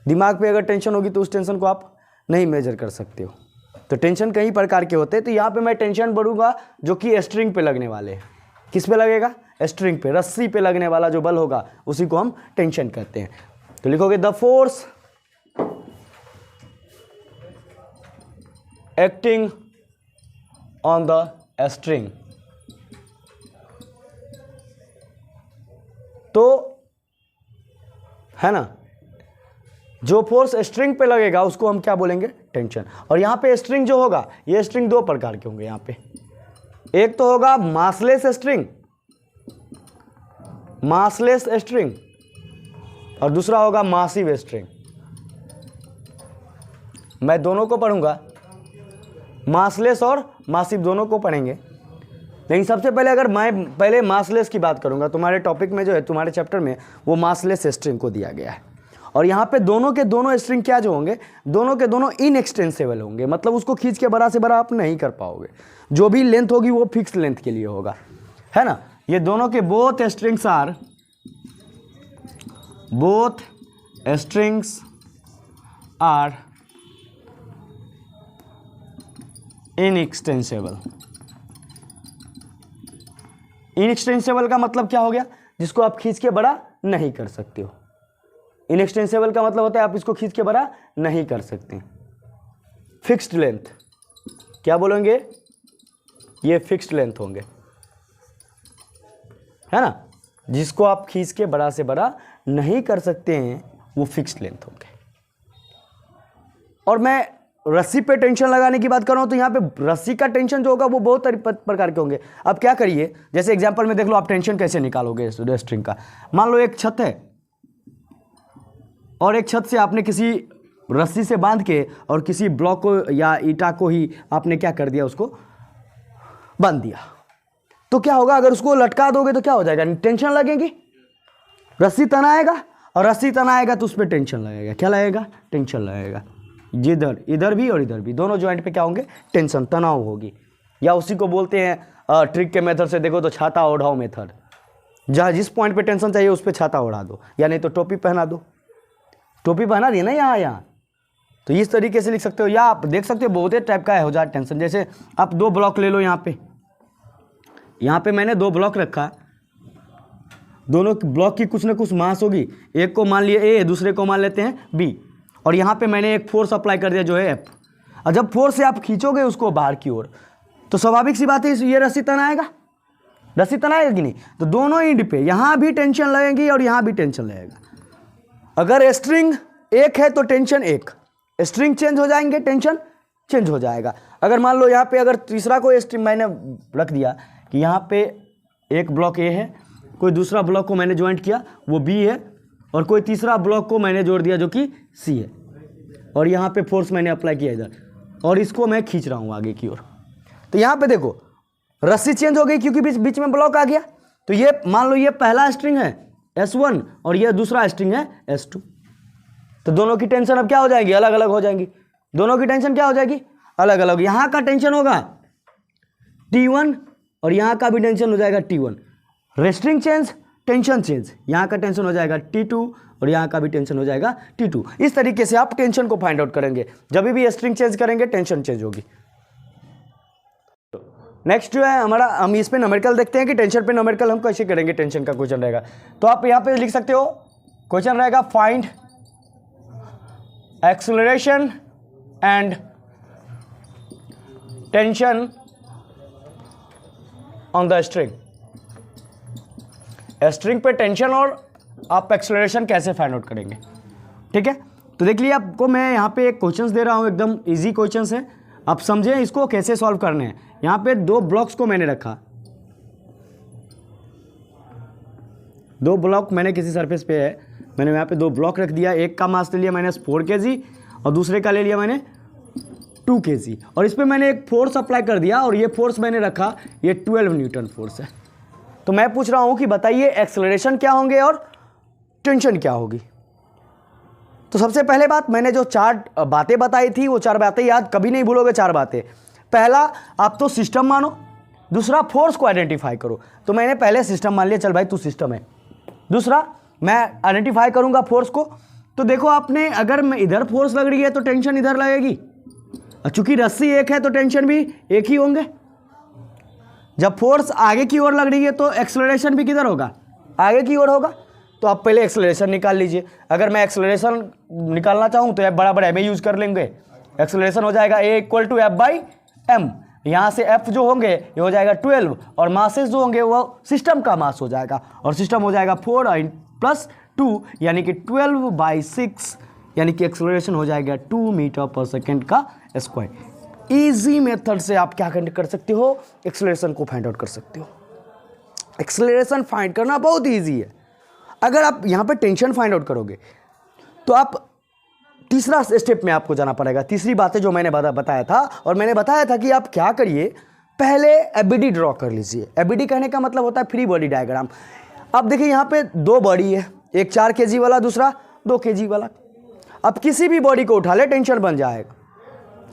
दिमाग पे अगर टेंशन होगी तो उस टेंशन को आप नहीं मेजर कर सकते हो। तो टेंशन कई प्रकार के होते हैं। तो यहाँ पे मैं टेंशन बढ़ूंगा जो कि स्ट्रिंग पे लगने वाले हैं। किस पे लगेगा? स्ट्रिंग पे, रस्सी पे लगने वाला जो बल होगा उसी को हम टेंशन कहते हैं। तो लिखोगे the force acting on the string. तो है ना, जो फोर्स स्ट्रिंग पे लगेगा उसको हम क्या बोलेंगे? टेंशन। और यहां पे स्ट्रिंग जो होगा, ये स्ट्रिंग दो प्रकार के होंगे यहां पे। एक तो होगा मासलेस स्ट्रिंग, मासलेस स्ट्रिंग, और दूसरा होगा मासिव स्ट्रिंग। मैं दोनों को पढ़ूंगा, मासलेस और मासिव दोनों को पढ़ेंगे। लेकिन सबसे पहले अगर मैं पहले मासलेस की बात करूंगा, तुम्हारे टॉपिक में जो है, तुम्हारे चैप्टर में वो मासलेस स्ट्रिंग को दिया गया है। और यहाँ पे दोनों के दोनों स्ट्रिंग क्या जो होंगे, दोनों के दोनों इनएक्सटेंसिबल होंगे, मतलब उसको खींच के बड़ा से बड़ा आप नहीं कर पाओगे। जो भी लेंथ होगी वो फिक्स लेंथ के लिए होगा, है ना। ये दोनों के both strings are inextensible. Inextensible का मतलब क्या हो गया? जिसको आप खींच के बड़ा नहीं कर सकते हो। इनएक्सटेंसिबल का मतलब होता है आप इसको खींच के बड़ा नहीं कर सकते। फिक्स्ड लेंथ क्या बोलेंगे? ये फिक्स्ड लेंथ होंगे, है ना। जिसको आप खींच के बड़ा से बड़ा नहीं कर सकते हैं वो फिक्स्ड लेंथ होंगे। और मैं रस्सी पे टेंशन लगाने की बात कर रहा हूं तो यहां पे रस्सी का टेंशन जो होगा वो बहुत प्रकार के होंगे। अब क्या करिए, जैसे एग्जांपल में देख लो, आप टेंशन कैसे निकालोगे स्ट्रिंग का। मान लो एक छत है और एक छत से आपने किसी रस्सी से बांध के और किसी ब्लॉक को या ईटा को ही आपने क्या कर दिया, उसको बांध दिया। तो क्या होगा? अगर उसको लटका दोगे तो क्या हो जाएगा? टेंशन लगेगी, रस्सी तनाएगा, और रस्सी तनाएगा तो उस पर टेंशन लगेगा। क्या लगेगा? टेंशन लगेगा। इधर भी और इधर भी, दोनों जॉइंट पे क्या होंगे? टेंशन, तनाव होगी। या उसी को बोलते हैं ट्रिक के मेथड से देखो तो छाता ओढ़ाओ मेथड। जहाँ जिस पॉइंट पे टेंशन चाहिए उस पर छाता ओढ़ा दो, या नहीं तो टोपी पहना दो। टोपी पहना दी ना यहाँ तो इस तरीके से लिख सकते हो। या आप देख सकते हो बहुत टाइप का हो जाए टेंशन। जैसे आप दो ब्लॉक ले लो, यहाँ पे मैंने दो ब्लॉक रखा, दोनों ब्लॉक की कुछ ना कुछ मास होगी। एक को मान लिए ए, दूसरे को मान लेते हैं बी, और यहाँ पे मैंने एक फोर्स अप्लाई कर दिया जो है एफ। और जब फोर्स से आप खींचोगे उसको बाहर की ओर तो स्वाभाविक सी बात है ये रस्सी तनाएगा, रस्सी तनाएगा कि नहीं? तो दोनों एंड पे यहाँ भी टेंशन लगेगी और यहाँ भी टेंशन लगेगा। अगर स्ट्रिंग एक है तो टेंशन एक, स्ट्रिंग चेंज हो जाएंगे, टेंशन चेंज हो जाएगा। अगर मान लो यहाँ पे अगर तीसरा कोई स्ट्रिंग मैंने रख दिया कि यहाँ पे एक ब्लॉक ए है, कोई दूसरा ब्लॉक को मैंने ज्वाइंट किया वो बी है, और कोई तीसरा ब्लॉक को मैंने जोड़ दिया जो कि सी है, और यहाँ पे फोर्स मैंने अप्लाई किया इधर, और इसको मैं खींच रहा हूँ आगे की ओर। तो यहाँ पे देखो रस्सी चेंज हो गई क्योंकि बीच में ब्लॉक आ गया। तो ये मान लो ये पहला स्ट्रिंग है S1 और ये दूसरा स्ट्रिंग है S2। तो दोनों की टेंशन अब क्या हो जाएगी? अलग अलग हो जाएंगी। दोनों की टेंशन क्या हो जाएगी? अलग अलग। यहाँ का टेंशन होगा T1 और यहाँ का भी टेंशन हो जाएगा T1। रेस्ट्रिंग चेंज, टेंशन चेंज, यहाँ का टेंशन हो जाएगा T2 और यहाँ का भी टेंशन हो जाएगा T2। इस तरीके से आप टेंशन को फाइंड आउट करेंगे। जब भी स्ट्रिंग चेंज करेंगे टेंशन चेंज होगी। नेक्स्ट जो है हमारा, हम इस पे न्यूमेरिकल देखते हैं कि टेंशन पे न्यूमेरिकल हम कैसे करेंगे। टेंशन का क्वेश्चन रहेगा तो आप यहाँ पे लिख सकते हो, क्वेश्चन रहेगा find acceleration and tension on the string. String पे टेंशन और आप एक्सेलरेशन कैसे फाइंड आउट करेंगे, ठीक है। तो देख लिया, आपको मैं यहाँ पे एक क्वेश्चंस दे रहा हूँ, एकदम इजी क्वेश्चंस है, आप समझें इसको कैसे सॉल्व करने हैं। यहाँ पे दो ब्लॉक्स को मैंने रखा, दो ब्लॉक मैंने किसी सरफेस पे है, मैंने यहाँ पे दो ब्लॉक रख दिया। एक का मास ले लिया मैंने 4 kg और दूसरे का ले लिया मैंने 2 kg, और इस पर मैंने एक फोर्स अप्लाई कर दिया और ये फोर्स मैंने रखा, ये 12 न्यूटन फोर्स है। तो मैं पूछ रहा हूँ कि बताइए एक्सेलरेशन क्या होंगे और टेंशन क्या होगी। तो सबसे पहले बात, मैंने जो 4 बातें बताई थी वो 4 बातें याद कभी नहीं भूलोगे। 4 बातें, पहला आप तो सिस्टम मानो, दूसरा फोर्स को आइडेंटिफाई करो। तो मैंने पहले सिस्टम मान लिया, चल भाई तू सिस्टम है। दूसरा मैं आइडेंटिफाई करूंगा फोर्स को, तो देखो आपने, अगर मैं इधर फोर्स लग रही है तो टेंशन इधर लगेगी, और चूंकि रस्सी एक है तो टेंशन भी एक ही होंगे। जब फोर्स आगे की ओर लग रही है तो एक्सेलरेशन भी किधर होगा, आगे की ओर होगा। तो आप पहले एक्सेलरेशन निकाल लीजिए। अगर मैं एक्सेलरेशन निकालना चाहूँ तो F बराबर ma यूज कर लेंगे। एक्सेलरेशन हो जाएगा A इक्वल टू F/m। यहाँ से F जो होंगे ये हो जाएगा 12, और मासेस जो होंगे वो सिस्टम का मास हो जाएगा, और सिस्टम हो जाएगा 4 + 2 यानी कि 12/6, यानी कि एक्सेलरेशन हो जाएगा 2 मीटर पर सेकेंड का स्क्वायर। ईजी मेथड से आप क्या कर सकते हो, एक्सेलरेशन को फाइंड आउट कर सकते हो। एक्सेलरेशन फाइंड करना बहुत ईजी है। अगर आप यहाँ पे टेंशन फाइंड आउट करोगे तो आप तीसरा स्टेप में आपको जाना पड़ेगा। तीसरी बातें जो मैंने बताया था, और मैंने बताया था कि आप क्या करिए, पहले एबीडी ड्रॉ कर लीजिए। एबीडी कहने का मतलब होता है फ्री बॉडी डायग्राम। अब देखिए यहाँ पे 2 बॉडी है, एक 4 kg वाला, दूसरा 2 kg वाला। अब किसी भी बॉडी को उठा ले टेंशन बन जाएगा,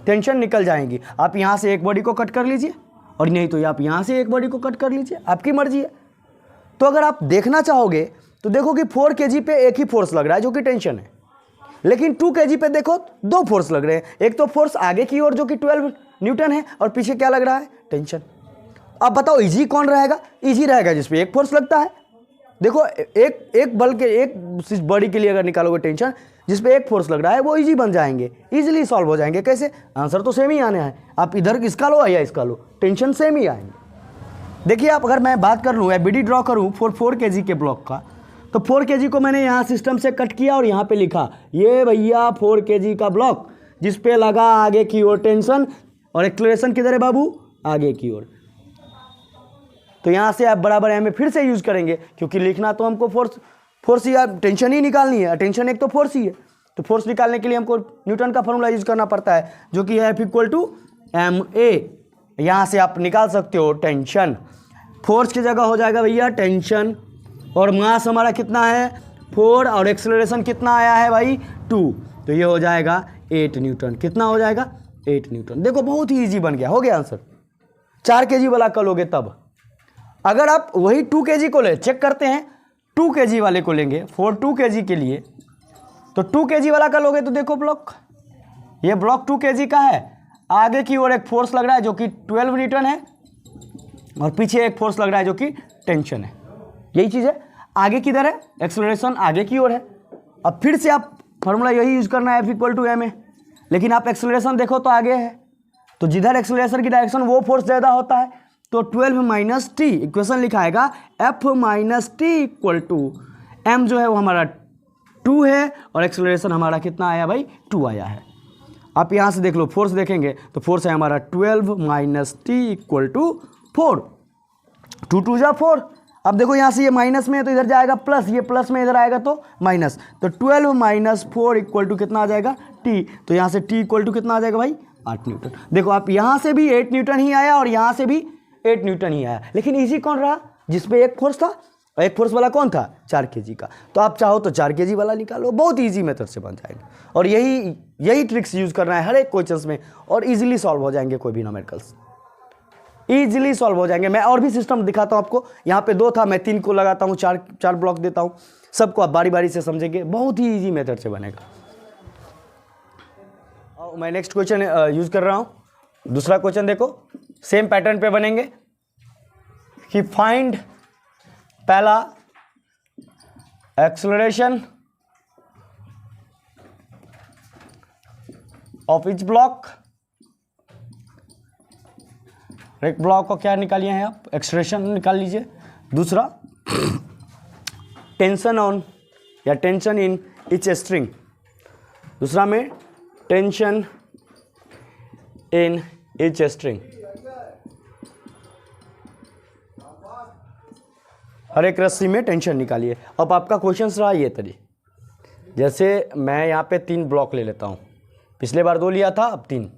टेंशन निकल जाएंगी। आप यहाँ से एक बॉडी को कट कर लीजिए, और नहीं तो आप यहाँ से एक बॉडी को कट कर लीजिए, आपकी मर्जी है। तो अगर आप देखना चाहोगे तो देखो कि 4 kg पे एक ही फोर्स लग रहा है जो कि टेंशन है, लेकिन 2 kg पे देखो 2 फोर्स लग रहे हैं। एक तो फोर्स आगे की ओर जो कि 12 न्यूटन है, और पीछे क्या लग रहा है, टेंशन। अब बताओ इजी कौन रहेगा? इजी रहेगा जिसपे एक फोर्स लगता है। देखो एक बल के, एक बॉडी के लिए अगर निकालोगे टेंशन जिसपे एक फोर्स लग रहा है, वो इजी बन जाएंगे, इजीली सॉल्व हो जाएंगे। कैसे? आंसर तो सेम ही आने हैं। आप इधर इसका लो या इसका लो, टेंशन सेम ही आएंगे। देखिए आप, अगर मैं बात कर लूँ एबीडी ड्रॉ करूँ 4 kg के ब्लॉक का, तो 4 kg को मैंने यहाँ सिस्टम से कट किया और यहाँ पे लिखा, ये भैया 4 kg का ब्लॉक जिस पे लगा आगे की ओर टेंशन, और एक्सेलरेशन किधर है बाबू, आगे की ओर। तो यहाँ से आप बराबर एम में फिर से यूज करेंगे, क्योंकि लिखना तो हमको फोर्स या टेंशन ही निकालनी है। टेंशन एक तो फोर्स ही है, तो फोर्स निकालने के लिए हमको न्यूटन का फॉर्मूला यूज करना पड़ता है, जो कि है F इक्वल टू ma। यहाँ से आप निकाल सकते हो टेंशन, फोर्स की जगह हो जाएगा भैया टेंशन, और मास हमारा कितना है 4, और एक्सेलरेशन कितना आया है भाई 2, तो ये हो जाएगा 8 न्यूटन। कितना हो जाएगा 8 न्यूटन। देखो बहुत ही ईजी बन गया, हो गया आंसर। 4 kg वाला कर लोगे तब। अगर आप वही 2 kg को ले, चेक करते हैं 2 kg वाले को लेंगे, 2 kg के लिए, तो 2 kg वाला कर लोगे तो देखो ब्लॉक, ये ब्लॉक 2 kg का है, आगे की ओर एक फोर्स लग रहा है जो कि 12 न्यूटन है, और पीछे एक फोर्स लग रहा है जो कि टेंशन है। यही चीज़ है। आगे किधर है, एक्सेलरेशन आगे की ओर है। अब फिर से आप फॉर्मूला यही यूज करना है F इक्वल टू ma, लेकिन आप एक्सेलरेशन देखो तो आगे है, तो जिधर एक्सेलरेशन की डायरेक्शन वो फोर्स ज़्यादा होता है, तो 12 - t इक्वेशन लिखाएगा F - t equal to m जो है वो हमारा 2 है, और एक्सेलरेशन हमारा कितना आया भाई 2 आया है। आप यहाँ से देख लो, फोर्स देखेंगे तो फोर्स है हमारा 12 - t इक्वल टू 4, 2 2 जा 4। अब देखो यहाँ से ये माइनस में है तो इधर जाएगा प्लस, ये प्लस में इधर आएगा तो माइनस, तो 12 - 4 इक्वल टू कितना आ जाएगा t। तो यहाँ से t इक्वल टू कितना आ जाएगा भाई 8 न्यूटन। देखो आप यहाँ से भी 8 न्यूटन ही आया और यहाँ से भी 8 न्यूटन ही आया, लेकिन इजी कौन रहा, जिसपे एक फोर्स था, और एक फोर्स वाला कौन था 4 kg का। तो आप चाहो तो 4 kg वाला निकालो, बहुत ईजी मेथड से बन जाएगा। और यही ट्रिक्स यूज करना है हर एक क्वेश्चंस में, और इजीली सॉल्व हो जाएंगे कोई भी न्यूमेरिकल्स, इजीली सॉल्व हो जाएंगे। मैं और भी सिस्टम दिखाता हूँ आपको। यहाँ पे 2 था, मैं 3 को लगाता हूँ, 4 ब्लॉक देता हूँ, सबको आप बारी बारी से समझेंगे, बहुत ही ईजी मेथड से बनेगा। और मैं नेक्स्ट क्वेश्चन यूज कर रहा हूँ। दूसरा क्वेश्चन देखो, सेम पैटर्न पे बनेंगे कि फाइंड पहला एक्सेलरेशन ऑफ इच ब्लॉक, एक ब्लॉक को क्या निकालिए हैं आप, एक्सेलरेशन निकाल लीजिए। दूसरा टेंशन ऑन या टेंशन इन इच स्ट्रिंग, दूसरा में टेंशन इन इच स्ट्रिंग। हर एक रस्सी में टेंशन निकालिए। अब आपका क्वेश्चन रहा ये तरी, जैसे मैं यहाँ पे 3 ब्लॉक ले लेता हूँ, पिछले बार 2 लिया था, अब 3।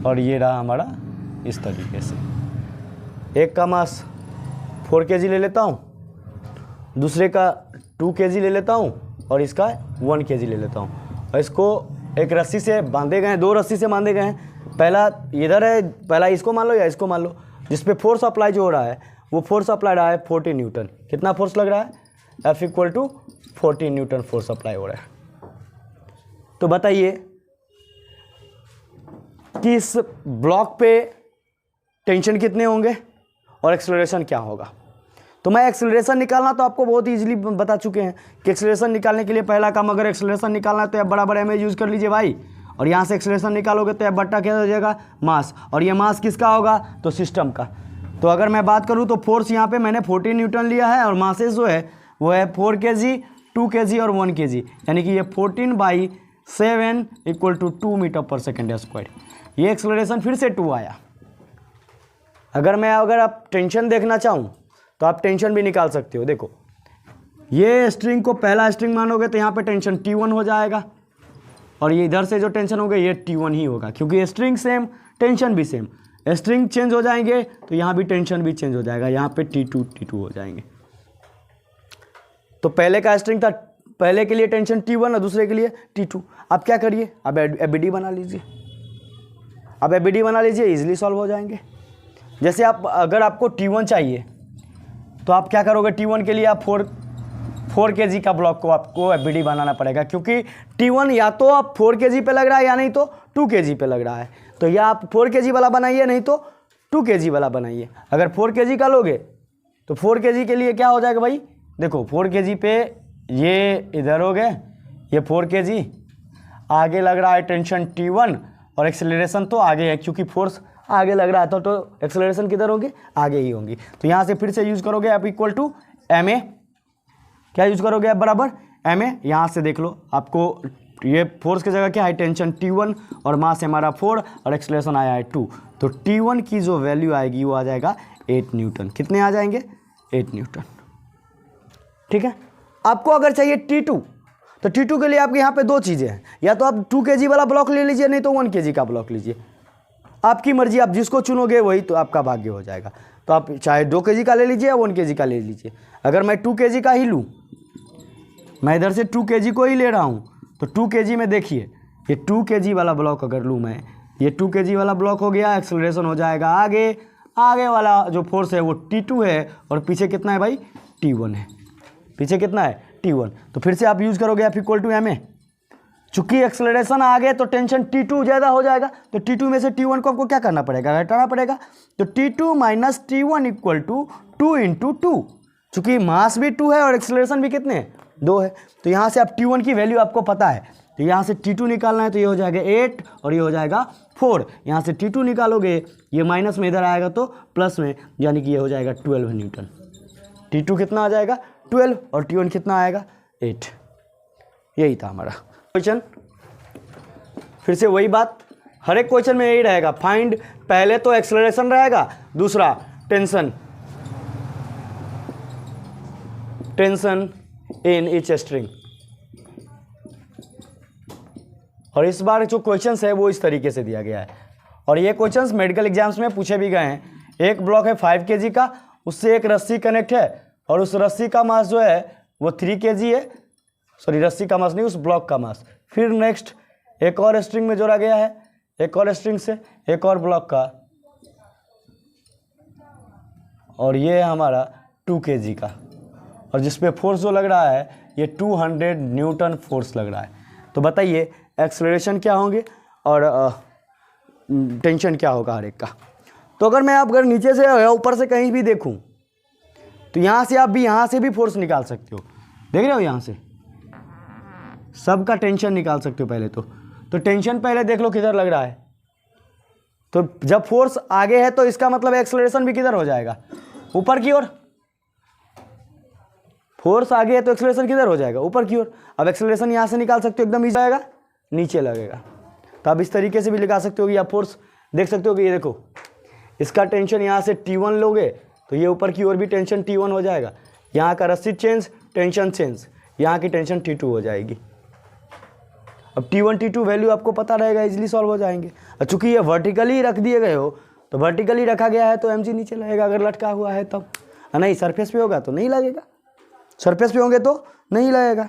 और ये रहा हमारा इस तरीके से, एक का मास 4 kg ले लेता हूँ, दूसरे का 2 kg ले लेता हूँ, और इसका 1 kg ले लेता हूँ। और इसको एक रस्सी से बांधे गए हैं, 2 रस्सी से बांधे गए हैं। पहला इधर है, पहला इसको मान लो या इसको मान लो, जिस पे फोर्स अप्लाई जो हो रहा है वो फोर्स अप्लाई रहा है 40 न्यूटन। कितना फोर्स लग रहा है? F equal to 40 newton force apply हो रहा है। तो बताइए कि इस ब्लॉक पे टेंशन कितने होंगे और एक्सेलरेशन क्या होगा। तो मैं एक्सेलरेशन निकालना तो आपको बहुत इजीली बता चुके हैं कि एक्सेलरेशन निकालने के लिए पहला काम, अगर एक्सेलरेशन निकालना है तो आप बराबर एम यूज़ कर लीजिए भाई, और यहाँ से एक्सेलरेशन निकालोगे तो बट्टा क्या हो जाएगा? मास। और ये मास किसका होगा? तो सिस्टम का। तो अगर मैं बात करूँ तो फोर्स यहाँ पे मैंने 40 न्यूटन लिया है, और मासेस जो है वो है 4 kg, 2 kg और 1 kg, यानी कि ये 14/7 इक्वल टू 2 मीटर पर सेकेंड स्क्वायर। ये एक्सेलरेशन फिर से 2 आया। अगर आप टेंशन देखना चाहूँ तो आप टेंशन भी निकाल सकते हो। देखो ये स्ट्रिंग को पहला स्ट्रिंग मानोगे तो यहाँ पे टेंशन T1 हो जाएगा, और ये इधर से जो टेंशन होगा ये T1 ही होगा, क्योंकि स्ट्रिंग सेम टेंशन भी सेम। स्ट्रिंग चेंज हो जाएंगे तो यहाँ भी टेंशन भी चेंज हो जाएगा, यहाँ पे T2 हो जाएंगे। तो पहले का स्ट्रिंग था, पहले के लिए टेंशन T1 और दूसरे के लिए T2। आप क्या करिए, अब एबीडी बना लीजिए। अब एबीडी बना लीजिए, इजीली सॉल्व हो जाएंगे। जैसे अगर आपको T1 चाहिए तो आप क्या करोगे? T1 के लिए आप 4 kg का ब्लॉक को आपको एबीडी बनाना पड़ेगा, क्योंकि T1 या तो आप 4 kg पे लग रहा है या नहीं तो 2 kg पे लग रहा है। तो या आप 4 kg वाला बनाइए, नहीं तो 2 kg वाला बनाइए। अगर 4 kg का लोगे तो 4 kg के लिए क्या हो जाएगा भाई? देखो 4 kg पे ये इधर हो गए, ये 4 kg, आगे लग रहा है टेंशन T1 और एक्सेलरेशन तो आगे है, क्योंकि फोर्स आगे लग रहा था तो एक्सेलरेशन किधर होगी? आगे ही होंगी। तो यहाँ से फिर से यूज़ करोगे आप इक्वल टू ma। क्या यूज़ करोगे आप? बराबर ma। यहाँ से देख लो, आपको ये फोर्स की जगह क्या है? टेंशन T1 और मास हमारा 4 और एक्सेलरेशन आया है 2। तो T1 की जो वैल्यू आएगी वो आ जाएगा 8 न्यूटन। कितने आ जाएंगे? 8 न्यूटन। ठीक है। आपको अगर चाहिए T2 तो T2 के लिए आपके यहाँ पे दो चीज़ें हैं, या तो आप 2 kg वाला ब्लॉक ले लीजिए, नहीं तो 1 kg का ब्लॉक लीजिए। आपकी मर्जी, आप जिसको चुनोगे वही तो आपका भाग्य हो जाएगा। तो आप चाहे 2 kg का ले लीजिए या 1 kg का ले लीजिए। अगर मैं 2 kg का ही लूँ, मैं इधर से 2 kg को ही ले रहा हूँ, तो 2 kg में देखिए ये 2 kg वाला ब्लॉक अगर लूँ मैं, ये 2 kg वाला ब्लॉक हो गया, एक्सेलरेशन हो जाएगा आगे, आगे वाला जो फोर्स है वो T2 है, और पीछे कितना है भाई? T1 है। पीछे कितना है? T1। तो फिर से आप यूज़ करोगे F इक्वल टू ma। चूंकि एक्सेलरेशन आगे तो टेंशन T2 ज़्यादा हो जाएगा, तो T2 में से T1 को आपको क्या करना पड़ेगा? घटाना पड़ेगा। तो T2 minus T1 equal to 2 into 2। चूँकि मास भी 2 है और एक्सेलरेशन भी कितने हैं? 2 है। तो यहाँ से आप T1 की वैल्यू आपको पता है, तो यहाँ से T2 निकालना है, तो ये हो जाएगा 8 और ये हो जाएगा 4। यहाँ से T2 निकालोगे, ये माइनस में इधर आएगा तो प्लस में, यानी कि ये हो जाएगा 12 न्यूटन। T2 कितना आ जाएगा? 12, और T1 कितना आएगा? 8। यही था हमारा क्वेश्चन। फिर से वही बात, हर एक क्वेश्चन में यही रहेगा। फाइंड, पहले तो एक्सेलरेशन रहेगा, दूसरा टेंशन इन ईच स्ट्रिंग। और इस बार जो क्वेश्चंस है वो इस तरीके से दिया गया है, और ये क्वेश्चंस मेडिकल एग्जाम्स में पूछे भी गए हैं। एक ब्लॉक है 5 kg का, उससे एक रस्सी कनेक्ट है, और उस रस्सी का मास जो है वो 3 kg है। सॉरी, रस्सी का मास नहीं, उस ब्लॉक का मास। फिर नेक्स्ट एक और स्ट्रिंग में जोड़ा गया है, एक और स्ट्रिंग से एक और ब्लॉक का, और ये हमारा 2 kg का, और जिसपे फोर्स जो लग रहा है ये 200 न्यूटन फोर्स लग रहा है। तो बताइए एक्सेलरेशन क्या होंगे और टेंशन क्या होगा हर एक का। तो अगर नीचे से या ऊपर से कहीं भी देखूं तो यहाँ से आप भी यहाँ से भी फोर्स निकाल सकते हो। देख रहे हो, यहाँ से सबका टेंशन निकाल सकते हो पहले तो टेंशन पहले देख लो किधर लग रहा है। तो जब फोर्स आगे है तो इसका मतलब एक्सेलरेशन भी किधर हो जाएगा? ऊपर की ओर। फोर्स आगे है तो एक्सेलरेशन किधर हो जाएगा? ऊपर की ओर। अब एक्सेलरेशन यहाँ से निकाल सकते हो, एकदम इजी आएगा, नीचे लगेगा। तो आप इस तरीके से भी निकाल सकते हो कि आप फोर्स देख सकते हो कि ये देखो, इसका टेंशन यहाँ से T1 लोगे तो ये ऊपर की ओर भी टेंशन T1 हो जाएगा। यहाँ का रस्सी चेंज, टेंशन चेंज, यहाँ की टेंशन T2 हो जाएगी। अब T1 T2 वैल्यू आपको पता रहेगा, इजीली सॉल्व हो जाएंगे। और चूंकि ये वर्टिकली रख दिए गए हो, तो वर्टिकली रखा गया है तो mg नीचे लगेगा, अगर लटका हुआ है तब। नहीं, सरफेस पे होगा तो नहीं लगेगा, सरफेस पे होंगे तो नहीं लगेगा।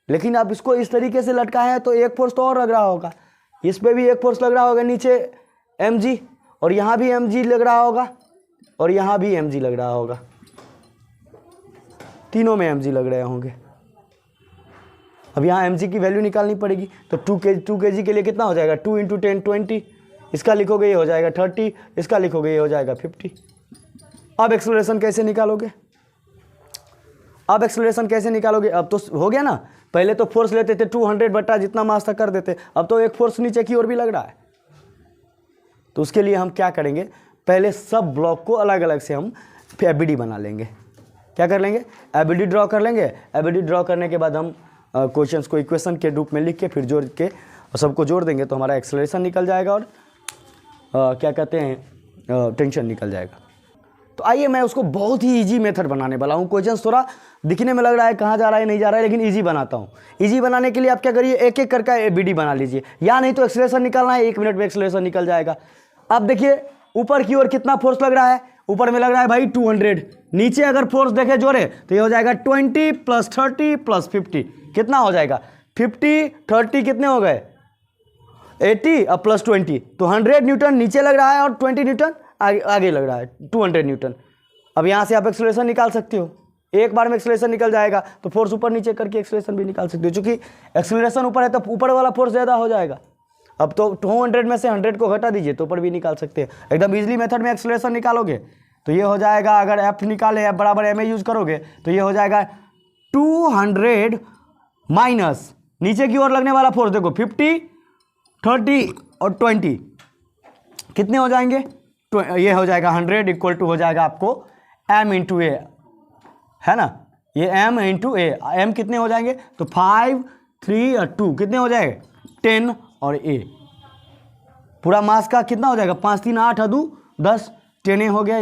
लेकिन आप इसको इस तरीके से लटका है तो एक फोर्स तो और लग रहा होगा, इस पर भी एक फोर्स लग रहा होगा नीचे mg, और यहाँ भी mg लग रहा होगा, और यहाँ भी mg लग रहा होगा, तीनों में mg लग रहे होंगे। अब यहाँ mg की वैल्यू निकालनी पड़ेगी, तो 2 kg के लिए कितना हो जाएगा, 2 × 10 20, इसका लिखोगे ये हो जाएगा 30, इसका लिखोगे ये हो जाएगा 50। अब एक्सेलरेशन कैसे निकालोगे, अब एक्सेलरेशन कैसे निकालोगे, अब तो हो गया ना, पहले तो फोर्स लेते थे 200 बटा जितना मास था कर देते, अब तो एक फोर्स नीचे की ओर भी लग रहा है। तो उसके लिए हम क्या करेंगे, पहले सब ब्लॉक को अलग अलग से हम एबीडी बना लेंगे। क्या कर लेंगे, एबीडी ड्रॉ कर लेंगे। एबीडी ड्रॉ करने के बाद हम क्वेश्चंस को इक्वेशन के रूप में लिख के फिर जोड़ के सबको जोड़ देंगे, तो हमारा एक्सेलरेशन निकल जाएगा और क्या कहते हैं टेंशन निकल जाएगा। तो आइए मैं उसको बहुत ही इजी मेथड बनाने वाला हूँ। क्वेश्चन थोड़ा दिखने में लग रहा है कहाँ जा रहा है नहीं जा रहा है, लेकिन इजी बनाता हूँ। इजी बनाने के लिए आप क्या करिए, एक एक करके एबीडी बना लीजिए, या नहीं तो एक्सेलरेशन निकालना है, 1 मिनट में एक्सेलरेशन निकल जाएगा। अब देखिए ऊपर की ओर कितना फोर्स लग रहा है, ऊपर में लग रहा है भाई 200, नीचे अगर फोर्स देखे जोड़े तो ये हो जाएगा 20 + 30 + 50, कितना हो जाएगा 50 30 कितने हो गए 80 और +20, तो 100 न्यूटन नीचे लग रहा है और 20 न्यूटन आगे लग रहा है, 200 न्यूटन। अब यहाँ से आप एक्सेलरेशन निकाल सकते हो, एक बार में एक्सेलरेशन निकल जाएगा, तो फोर्स ऊपर नीचे करके एक्सेलरेशन भी निकाल सकते हो। चूंकि एक्सेलरेशन ऊपर है तो ऊपर वाला फोर्स ज़्यादा हो जाएगा। अब तो 200 में से 100 को घटा दीजिए तो ऊपर भी निकाल सकते हैं। एकदम इजीली मेथड में एक्सेलरेशन निकालोगे तो ये हो जाएगा, अगर एफ निकाले एफ बराबर एम ए यूज करोगे तो ये हो जाएगा 200 माइनस नीचे की ओर लगने वाला फोर्स देखो 50 30 और 20 कितने हो जाएंगे, ये हो जाएगा 100 इक्वल टू हो जाएगा आपको m × a, है ना, ये m × a, m कितने हो जाएंगे तो 5 3 और 2 कितने हो जाएंगे 10 और a, पूरा मास का कितना हो जाएगा 5 3 8 2 10, 10 a हो गया,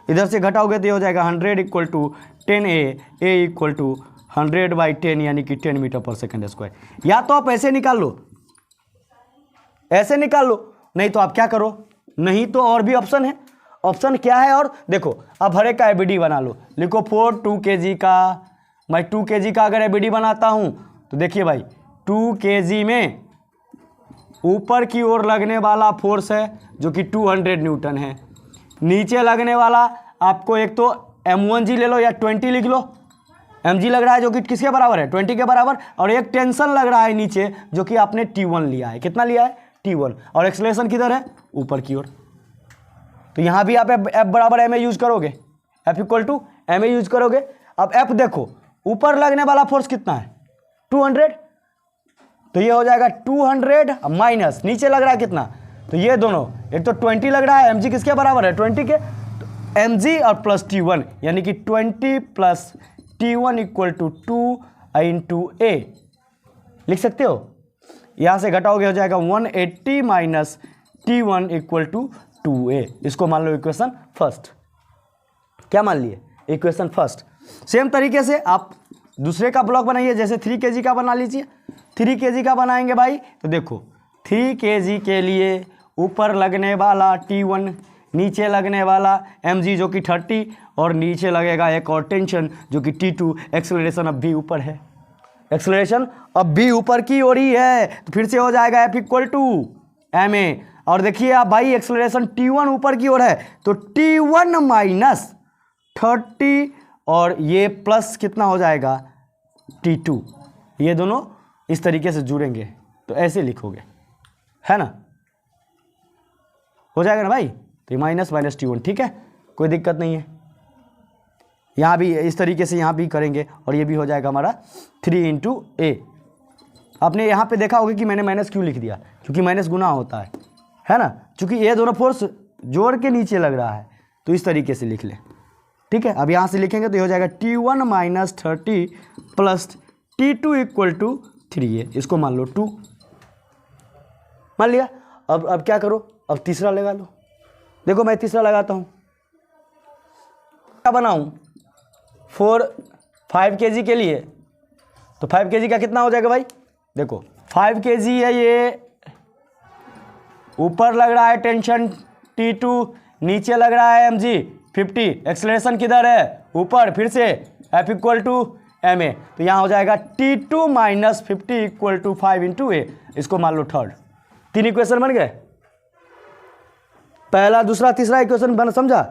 इधर से घटाओगे तो ये हो जाएगा 100 equal to 10a, a equal to 100/10 यानी कि 10 मीटर/सेकंड²। या तो आप ऐसे निकाल लो, ऐसे निकाल लो, नहीं तो आप क्या करो, नहीं तो और भी ऑप्शन है। ऑप्शन क्या है, और देखो अब हर एक का एबीडी बना लो, लिखो 2 kg का, मैं 2 kg का अगर एबीडी बनाता हूं तो देखिए भाई 2 kg में ऊपर की ओर लगने वाला फोर्स है जो कि 200 न्यूटन है, नीचे लगने वाला आपको एक तो m1g ले लो या 20 लिख लो, mg लग रहा है जो कि किसके बराबर है 20 के बराबर, और एक टेंशन लग रहा है नीचे जो कि आपने T1 लिया है, कितना लिया है T1, और एक्सेलरेशन किधर है ऊपर की ओर। तो यहाँ भी आप F बराबर एम ए यूज करोगे, F equal to M A use करोगे। अब F देखो ऊपर लगने वाला फोर्स कितना है 200, तो ये हो जाएगा 200 माइनस नीचे लग रहा है कितना, तो ये दोनों एक तो 20 लग रहा है, mg किसके बराबर है 20 के, तो mg और प्लस T1 यानी कि 20 + T1 इक्वल टू 2 × a लिख सकते हो। यहाँ से घटाओगे हो जाएगा 180 minus T1 equal to 2a, इसको मान लो इक्वेशन फर्स्ट। क्या मान लिए इक्वेशन फर्स्ट। सेम तरीके से आप दूसरे का ब्लॉक बनाइए, जैसे 3 kg का बना लीजिए। 3 kg का बनाएंगे भाई तो देखो 3 kg के लिए ऊपर लगने वाला T1, नीचे लगने वाला mg जो कि 30, और नीचे लगेगा एक और टेंशन जो कि T2। एक्सेलरेशन अब भी ऊपर है, एक्सेलरेशन अब भी ऊपर की ओर ही है, तो फिर से हो जाएगा F equal to M A. और देखिए आप भाई एक्सेलरेशन T1 ऊपर की ओर है तो T1 माइनस 30 और ये प्लस कितना हो जाएगा T2, ये दोनों इस तरीके से जुड़ेंगे तो ऐसे लिखोगे, है ना, हो जाएगा ना भाई। तो ये माइनस T1, ठीक है, कोई दिक्कत नहीं है। यहाँ भी इस तरीके से यहाँ भी करेंगे और ये भी हो जाएगा हमारा 3 × a। आपने यहाँ पे देखा होगा कि मैंने माइनस क्यों लिख दिया, क्योंकि माइनस गुना होता है ना, क्योंकि ये दोनों फोर्स जोड़ के नीचे लग रहा है, तो इस तरीके से लिख ले, ठीक है। अब यहाँ से लिखेंगे तो ये हो जाएगा T1 minus 30 plus T2 equal to 3a, इसको मान लो 2, मान लिया। अब क्या करो, अब तीसरा लगा लो। देखो मैं तीसरा लगाता हूँ, क्या बनाऊँ 5 kg के लिए, तो 5 kg का कितना हो जाएगा भाई, देखो 5 kg है, ये ऊपर लग रहा है टेंशन T2, नीचे लग रहा है mg 50, एक्सेलरेशन किधर है ऊपर, फिर से F equal to M A, तो यहाँ हो जाएगा T2 minus 50 equal to 5 × a, इसको मान लो थर्ड। 3 इक्वेशन बन गए, पहला दूसरा तीसरा इक्वेशन बन, समझा।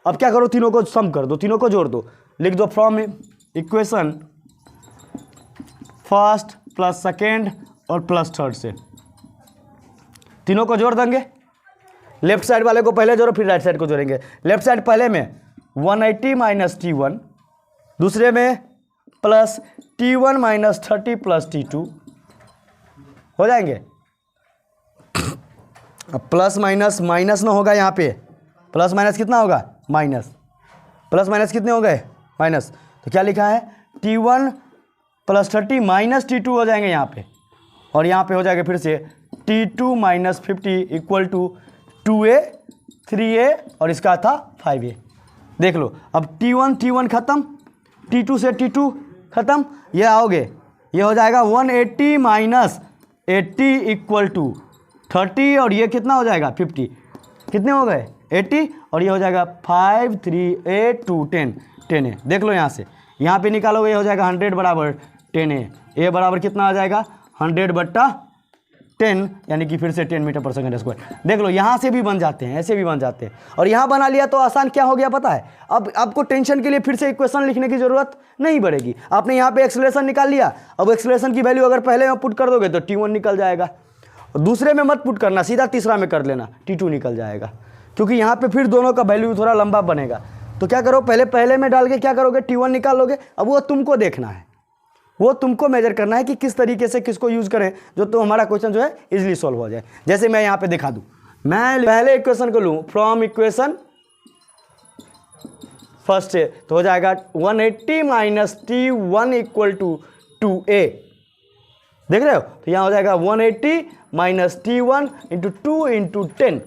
अब क्या करो, तीनों को सम कर दो, तीनों को जोड़ दो, लिख दो from equation first plus second और प्लस थर्ड से तीनों को जोड़ देंगे। लेफ्ट साइड वाले को पहले जोड़ो, फिर राइट साइड को जोड़ेंगे। लेफ्ट साइड पहले में 180 माइनस T1, दूसरे में plus T1 minus 30 plus T2 हो जाएंगे। अब प्लस माइनस माइनस ना होगा यहाँ पे, प्लस माइनस कितना होगा, माइनस, प्लस माइनस कितने हो गए, माइनस। तो क्या लिखा है, T1 प्लस 30 माइनस T2 हो जाएंगे यहाँ पे, और यहाँ पे हो जाएगा फिर से T2 minus 50 equal to 2A 3A और इसका था 5A। देख लो, अब T1 खत्म, T2 से T2 खत्म, ये आओगे, ये हो जाएगा 180 माइनस 80 इक्वल टू 30 और ये कितना हो जाएगा 50, कितने हो गए 80 और ये हो जाएगा 5 3 8 2 10 10A। देख लो यहाँ से, यहाँ पे निकालोगे, ये हो जाएगा 100 बराबर 10A, ए बराबर कितना आ जाएगा 100 बट्टा 10, यानी कि फिर से 10 मीटर पर सेकंड स्क्वायर। देख लो यहाँ से भी बन जाते हैं, ऐसे भी बन जाते हैं, और यहाँ बना लिया तो आसान क्या हो गया पता है, अब आपको टेंशन के लिए फिर से इक्वेशन लिखने की जरूरत नहीं पड़ेगी। आपने यहाँ पे एक्सेलरेशन निकाल लिया, अब एक्सेलरेशन की वैल्यू अगर पहले में पुट कर दोगे तो T1 निकल जाएगा, और दूसरे में मत पुट करना, सीधा तीसरा में कर लेना, T2 निकल जाएगा, क्योंकि यहाँ पे फिर दोनों का वैल्यू थोड़ा लंबा बनेगा। तो क्या करो, पहले में डाल के क्या करोगे, T1 निकाल लोगे। अब वो तुमको देखना है, वो तुमको मेजर करना है कि किस तरीके से किसको यूज करें जो तो हमारा क्वेश्चन जो है इजीली सॉल्व हो जाए। जैसे मैं यहाँ पे दिखा दूं, मैं पहले इक्वेशन को लूं फ्रॉम इक्वेशन फर्स्ट से, तो हो जाएगा 180 minus T1 equal to 2A। देख रहे हो, तो यहाँ हो जाएगा 180 माइनस T1 इंटू 2 इंटू 10,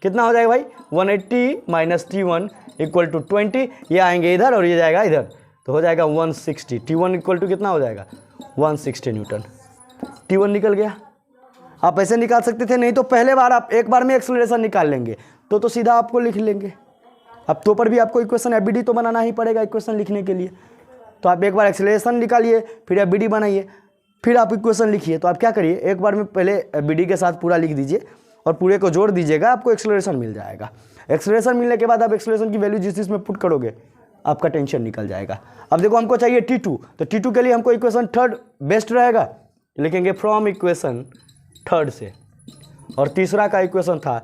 कितना हो जाएगा भाई 180 माइनस T1 इक्वल टू 20, ये आएंगे इधर और ये जाएगा इधर, तो हो जाएगा 160। T1 इक्वल टू कितना हो जाएगा 160 न्यूटन। T1 निकल गया। आप ऐसे निकाल सकते थे, नहीं तो पहले बार आप एक बार में एक्सेलरेशन निकाल लेंगे तो सीधा आपको लिख लेंगे। अब तो पर भी आपको इक्वेशन एफबीडी तो बनाना ही पड़ेगा इक्वेशन लिखने के लिए, तो आप एक बार एक्सेलरेशन निकालिए, फिर एफबीडी बनाइए, फिर आप इक्वेशन लिखिए। तो आप क्या करिए, एक बार में पहले एफबीडी के साथ पूरा लिख दीजिए और पूरे को जोड़ दीजिएगा, आपको एक्सेलरेशन मिल जाएगा। एक्सेलरेशन मिलने के बाद आप एक्सेलरेशन की वैल्यू जिस चीज़ में पुट करोगे आपका टेंशन निकल जाएगा। अब देखो हमको चाहिए T2, तो T2 के लिए हमको इक्वेशन थर्ड बेस्ट रहेगा, लिखेंगे फ्रॉम इक्वेशन थर्ड से, और तीसरा का इक्वेशन था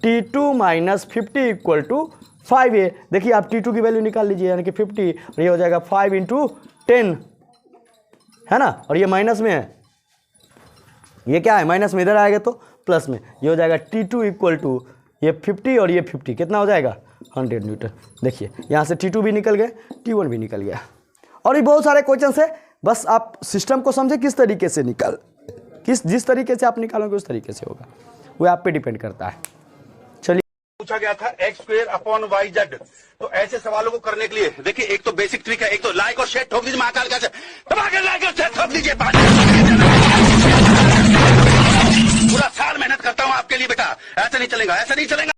T2 minus 50 equal to 5A। देखिए आप T2 की वैल्यू निकाल लीजिए, यानी कि 50 और ये हो जाएगा 5 इंटू 10, है ना, और ये माइनस में है, ये क्या है माइनस में, इधर आएगा तो प्लस में, ये हो जाएगा T2 इक्वल टू ये 50 और ये 50, कितना हो जाएगा 100 न्यूटन। देखिए यहाँ से T2 भी निकल गया, T1 भी निकल गया, और भी बहुत सारे क्वेश्चन है। बस आप सिस्टम को समझे किस तरीके से जिस तरीके से आप निकालोगे उस तरीके से होगा, वो आप पे डिपेंड करता है। चलिए, पूछा गया था x square upon Y Z, तो ऐसे सवालों को करने के लिए देखिए एक तो बेसिक ट्रिक है, एक तो लाइक और शेयर ठोक दीजिए, महाकाल का लाइक और शेयर ठोक दीजिए। पूरा साल मेहनत करता हूं आपके लिए बेटा, ऐसा नहीं चलेगा, ऐसा नहीं चलेगा।